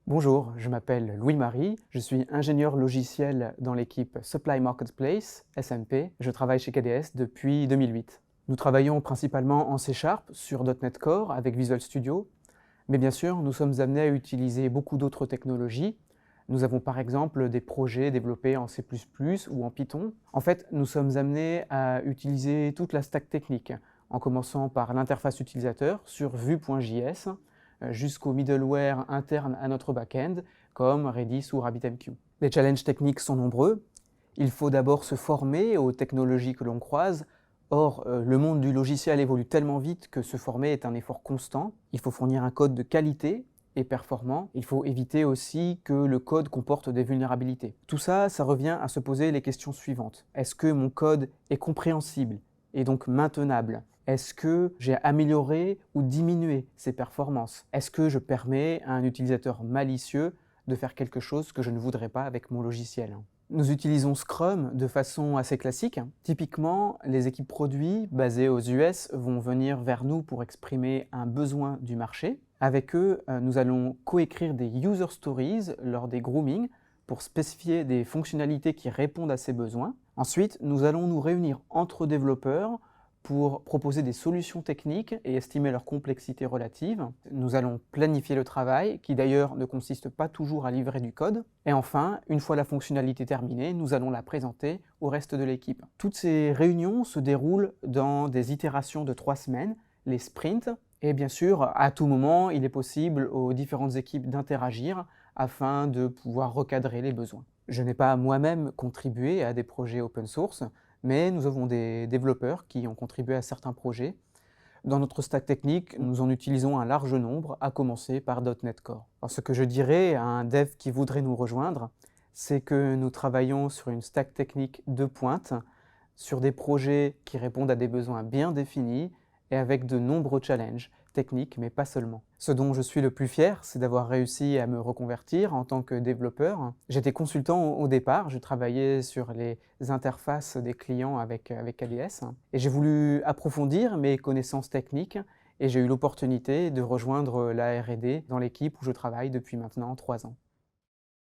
Bonjour, je m'appelle Louis-Marie, je suis ingénieur logiciel dans l'équipe Supply Marketplace, SMP. Je travaille chez KDS depuis 2008. Nous travaillons principalement en C# sur .NET Core avec Visual Studio, mais bien sûr, nous sommes amenés à utiliser beaucoup d'autres technologies. Nous avons par exemple des projets développés en C++ ou en Python. En fait, nous sommes amenés à utiliser toute la stack technique, en commençant par l'interface utilisateur sur Vue.js, jusqu'au middleware interne à notre back-end, comme Redis ou RabbitMQ. Les challenges techniques sont nombreux. Il faut d'abord se former aux technologies que l'on croise. Or, le monde du logiciel évolue tellement vite que se former est un effort constant. Il faut fournir un code de qualité et performant. Il faut éviter aussi que le code comporte des vulnérabilités. Tout ça, ça revient à se poser les questions suivantes. Est-ce que mon code est compréhensible et donc maintenable? Est-ce que j'ai amélioré ou diminué ses performances? Est-ce que je permets à un utilisateur malicieux de faire quelque chose que je ne voudrais pas avec mon logiciel? Nous utilisons Scrum de façon assez classique. Typiquement, les équipes produits basées aux US vont venir vers nous pour exprimer un besoin du marché. Avec eux, nous allons coécrire des user stories lors des grooming pour spécifier des fonctionnalités qui répondent à ces besoins. Ensuite, nous allons nous réunir entre développeurs pour proposer des solutions techniques et estimer leur complexité relative. Nous allons planifier le travail, qui d'ailleurs ne consiste pas toujours à livrer du code. Et enfin, une fois la fonctionnalité terminée, nous allons la présenter au reste de l'équipe. Toutes ces réunions se déroulent dans des itérations de 3 semaines, les sprints. Et bien sûr, à tout moment, il est possible aux différentes équipes d'interagir afin de pouvoir recadrer les besoins. Je n'ai pas moi-même contribué à des projets open source, mais nous avons des développeurs qui ont contribué à certains projets. Dans notre stack technique, nous en utilisons un large nombre, à commencer par .NET Core. Alors, ce que je dirais à un dev qui voudrait nous rejoindre, c'est que nous travaillons sur une stack technique de pointe, sur des projets qui répondent à des besoins bien définis et avec de nombreux challenges techniques, mais pas seulement. Ce dont je suis le plus fier, c'est d'avoir réussi à me reconvertir en tant que développeur. J'étais consultant au départ, je travaillais sur les interfaces des clients avec KDS, et j'ai voulu approfondir mes connaissances techniques, et j'ai eu l'opportunité de rejoindre la R&D dans l'équipe où je travaille depuis maintenant 3 ans.